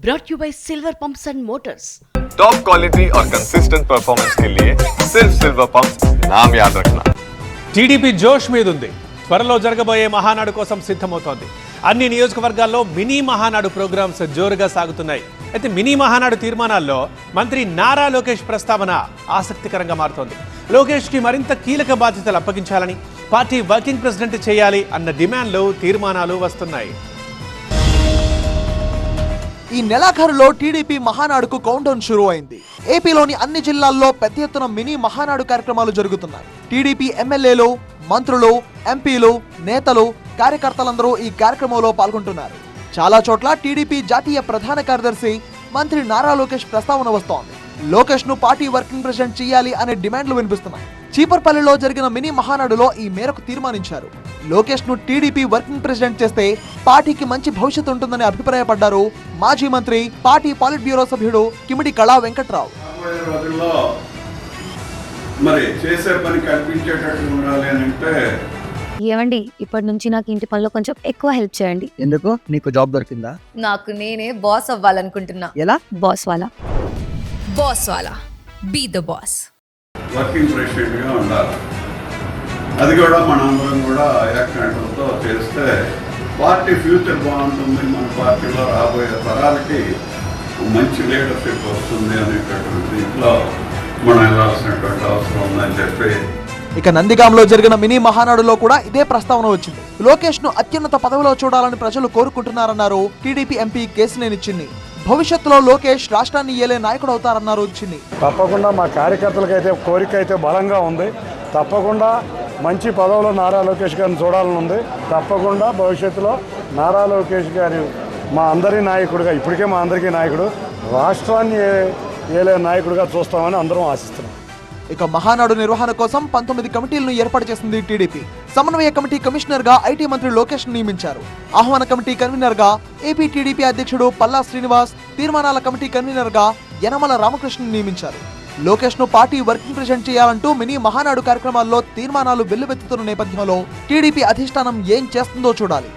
brought you by Silver Pumps and Motors. Top quality और consistent performance के लिए सिर्फ सिल्वर पंप्स नाम याद रखना. టీడీపీ జోష్ మీదుంది. త్వరలో జరగబోయే మహానాడు కోసం సిద్ధమవుతోంది. అన్ని నియోజకవర్గాల్లో మినీ మహానాడు ప్రోగ్రామ్స్ జోరుగా సాగుతున్నాయి. అయితే మినీ మహానాడు తీర్మానాల్లో మంత్రి నారా లోకేష్ ప్రస్తావన ఆసక్తికరంగా మారుతోంది. లోకేష్కి మరింత కీలక బాధ్యతలు అప్పగించాలని, పార్టీ వర్కింగ్ ప్రెసిడెంట్ చేయాలి అన్న డిమాండ్లు, తీర్మానాలు వస్తున్నాయి. ఈ నెలాఖరులో టీడీపీ మహానాడుకు కౌంటౌన్ షురూ అయింది. ఏపీలోని అన్ని జిల్లాల్లో పెద్ద ఎత్తున మినీ మహానాడు కార్యక్రమాలు జరుగుతున్నాయి. టీడీపీ ఎమ్మెల్యేలు, మంత్రులు, ఎంపీలు, నేతలు, కార్యకర్తలందరూ ఈ కార్యక్రమంలో పాల్గొంటున్నారు. చాలా చోట్ల టీడీపీ జాతీయ ప్రధాన కార్యదర్శి మంత్రి నారా లోకేష్ ప్రస్తావన వస్తోంది. లోకేష్ ను పార్టీ వర్కింగ్ ప్రెసిడెంట్ చేయాలి అనే డిమాండ్లు వినిపిస్తున్నాయి. చీపర్పల్లిలో జరిగిన మినీ మహానాడులో ఈ మేరకు తీర్మానించారు. లోకేష్ ను టీడీపీ వర్కింగ్ ప్రెసిడెంట్ చేస్తే పార్టీకి మంచి భవిష్యత్తు ఉంటుందని అభిప్రాయపడ్డారు మాజీ మంత్రి, పార్టీ పాలిట్ బ్యూరో సభ్యుడు కిమిడి కళా వెంకట్రావు. ఏమండి, ఇప్పటి నుంచి నాకు ఇంటి పనిలో కొంచెం ఎక్కువ హెల్ప్ చేయండి. ఎందుకు? నీకు జాబ్ దొరికిందా? నాకు నేనే బాస్ అవ్వాలనుకుంటున్నా. ఎలా? బాస్ వాలా be the boss. Working president గా ఉండాలి. అది కూడా మనందరం కూడా ఏకకంఠంతో చేస్తే పార్టీ ఫ్యూచర్ బాగుంటుంది. మన పార్టీలో రాబోయే తరాలకి మంచి లీడర్షిప్ వస్తుంది అనేటటువంటి దీంట్లో మనం వెళ్ళాల్సినటువంటి అవసరం ఉందని చెప్పి. ఇక నందిగాంలో జరిగిన మినీ మహానాడులో కూడా ఇదే ప్రస్తావన వచ్చింది. లోకేష్ ను అత్యున్నత పదవిలో చూడాలని ప్రజలు కోరుకుంటున్నారన్నారు టీడీపీ ఎంపీ కేశినేని చిన్ని. భవిష్యత్తులో లోకేష్ రాష్ట్రాన్ని ఏలే నాయకుడు అవుతారన్నారు చిన్ని. తప్పకుండా మా కార్యకర్తలకైతే కోరిక అయితే బలంగా ఉంది. తప్పకుండా మంచి పదవిలో నారా లోకేష్ గారిని చూడాలని ఉంది. తప్పకుండా భవిష్యత్తులో నారా లోకేష్ గారి మా అందరి నాయకుడిగా, ఇప్పటికే మా అందరికీ నాయకుడు, రాష్ట్రాన్ని ఏలే నాయకుడిగా చూస్తామని అందరం ఆశిస్తున్నాం. ఇక మహానాడు నిర్వహణ కోసం 19 కమిటీలను ఏర్పాటు చేసింది టీడీపీ. సమన్వయ కమిటీ కమిషనర్ గా ఐటీ మంత్రి లోకేష్ నియమించారు. ఆహ్వాన కమిటీ కన్వీనర్ గా ఏపీ టీడీపీ అధ్యక్షుడు పల్లా శ్రీనివాస్, తీర్మానాల కమిటీ కన్వీనర్ గా యనమల రామకృష్ణ నియమించారు. లోకేష్ ను పార్టీ వర్కింగ్ ప్రెసిడెంట్ చేయాలంటూ మినీ మహానాడు కార్యక్రమాల్లో తీర్మానాలు వెల్లువెత్తుతున్న నేపథ్యంలో టీడీపీ అధిష్టానం ఏం చేస్తుందో చూడాలి.